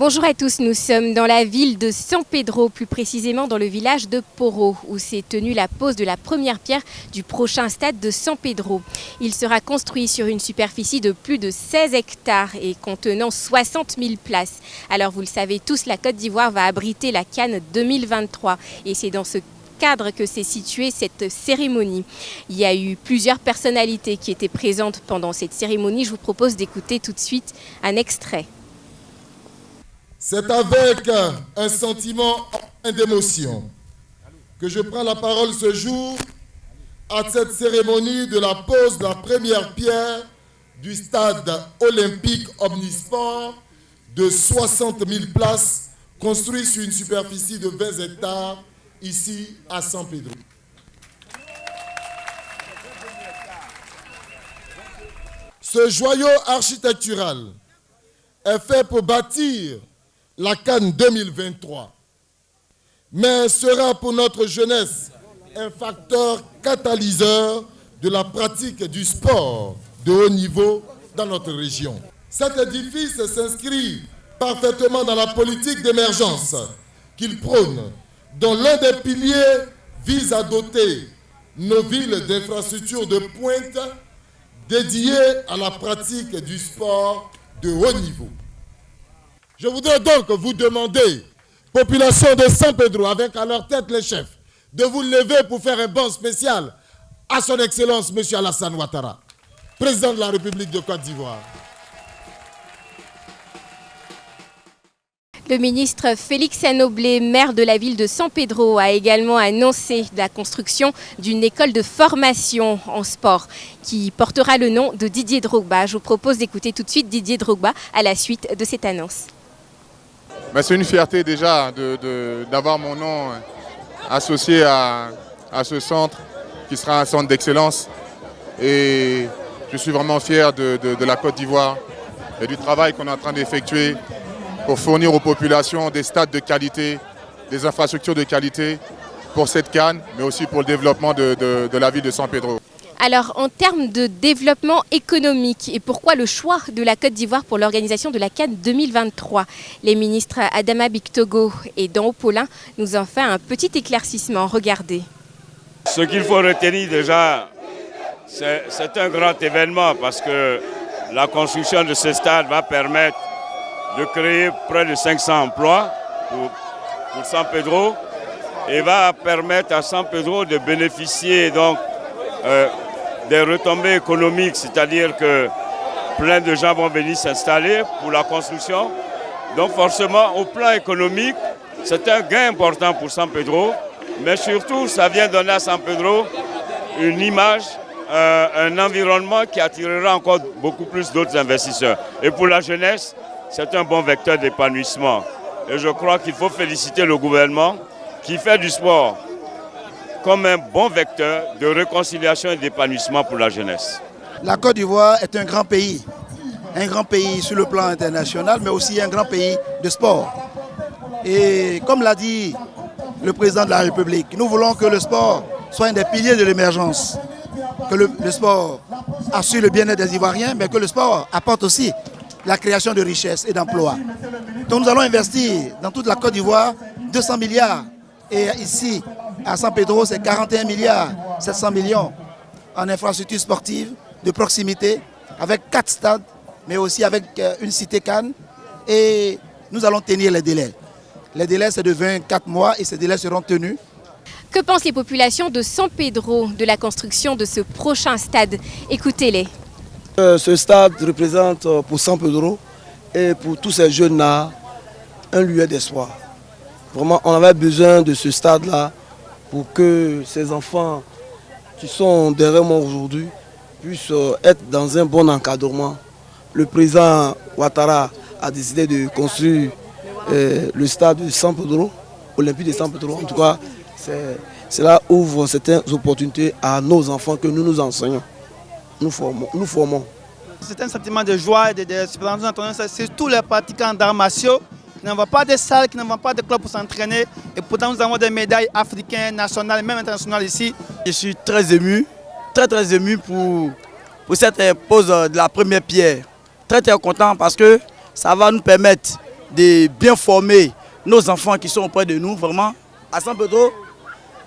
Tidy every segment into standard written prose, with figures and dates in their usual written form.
Bonjour à tous, nous sommes dans la ville de San Pedro, plus précisément dans le village de Poro, où s'est tenue la pose de la première pierre du prochain stade de San Pedro. Il sera construit sur une superficie de plus de 16 hectares et contenant 60 000 places. Alors vous le savez tous, la Côte d'Ivoire va abriter la CAN 2023 et c'est dans ce cadre que s'est située cette cérémonie. Il y a eu plusieurs personnalités qui étaient présentes pendant cette cérémonie. Je vous propose d'écouter tout de suite un extrait. C'est avec un sentiment d'émotion que je prends la parole ce jour à cette cérémonie de la pose de la première pierre du stade olympique omnisport de 60 000 places construit sur une superficie de 20 hectares ici à San Pedro. Ce joyau architectural est fait pour bâtir la CAN 2023, mais sera pour notre jeunesse un facteur catalyseur de la pratique du sport de haut niveau dans notre région. Cet édifice s'inscrit parfaitement dans la politique d'émergence qu'il prône, dont l'un des piliers vise à doter nos villes d'infrastructures de pointe dédiées à la pratique du sport de haut niveau. Je voudrais donc vous demander, population de San Pedro, avec à leur tête les chefs, de vous lever pour faire un banc spécial à son Excellence M. Alassane Ouattara, président de la République de Côte d'Ivoire. Le ministre Félix Anoblé, maire de la ville de San Pedro, a également annoncé la construction d'une école de formation en sport qui portera le nom de Didier Drogba. Je vous propose d'écouter tout de suite Didier Drogba à la suite de cette annonce. C'est une fierté déjà d'avoir mon nom associé à ce centre qui sera un centre d'excellence. Et je suis vraiment fier de la Côte d'Ivoire et du travail qu'on est en train d'effectuer pour fournir aux populations des stades de qualité, des infrastructures de qualité pour cette CAN, mais aussi pour le développement de la ville de San Pedro. Alors, en termes de développement économique, et pourquoi le choix de la Côte d'Ivoire pour l'organisation de la CAN 2023? Les ministres Adama Bictogo et Dan Paulin nous ont fait un petit éclaircissement. Regardez. Ce qu'il faut retenir déjà, c'est un grand événement parce que la construction de ce stade va permettre de créer près de 500 emplois pour San Pedro et va permettre à San Pedro de bénéficier donc des retombées économiques, c'est-à-dire que plein de gens vont venir s'installer pour la construction. Donc forcément, au plan économique, c'est un gain important pour San Pedro, mais surtout, ça vient donner à San Pedro une image, un environnement qui attirera encore beaucoup plus d'autres investisseurs. Et pour la jeunesse, c'est un bon vecteur d'épanouissement. Et je crois qu'il faut féliciter le gouvernement qui fait du sport comme un bon vecteur de réconciliation et d'épanouissement pour la jeunesse. La Côte d'Ivoire est un grand pays sur le plan international, mais aussi un grand pays de sport. Et comme l'a dit le président de la République, nous voulons que le sport soit un des piliers de l'émergence, que le sport assure le bien-être des Ivoiriens, mais que le sport apporte aussi la création de richesses et d'emplois. Donc nous allons investir dans toute la Côte d'Ivoire 200 milliards. Et ici, à San Pedro, c'est 41 milliards 700 millions en infrastructures sportives de proximité, avec 4 stades, mais aussi avec une cité CAN. Et nous allons tenir les délais. Les délais, c'est de 24 mois et ces délais seront tenus. Que pensent les populations de San Pedro de la construction de ce prochain stade? Écoutez-les. Ce stade représente pour San Pedro et pour tous ces jeunes-là un lieu d'espoir. Vraiment, on avait besoin de ce stade-là pour que ces enfants qui sont derrière moi aujourd'hui puissent être dans un bon encadrement. Le président Ouattara a décidé de construire le stade de San Pedro, Olympique de San Pedro. En tout cas, cela ouvre certaines opportunités à nos enfants que nous nous enseignons. Nous formons. C'est un sentiment de joie et d'espérance. C'est tous les pratiquants d'arts martiaux qui n'envoient pas de salles, qui n'envoient pas de clubs pour s'entraîner. Et pourtant, nous avons des médailles africaines, nationales et même internationales ici. Je suis très ému pour cette pose de la première pierre. Très content parce que ça va nous permettre de bien former nos enfants qui sont auprès de nous, vraiment. À San Pedro,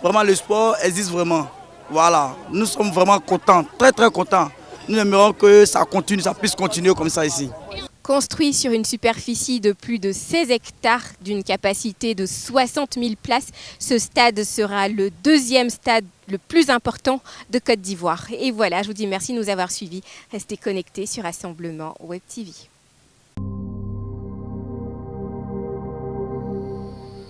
vraiment le sport existe vraiment. Voilà, nous sommes vraiment contents, très très contents. Nous aimerions que ça continue, ça puisse continuer comme ça ici. Construit sur une superficie de plus de 16 hectares d'une capacité de 60 000 places, ce stade sera le deuxième stade le plus important de Côte d'Ivoire. Et voilà, je vous dis merci de nous avoir suivis. Restez connectés sur Rassemblement Web TV.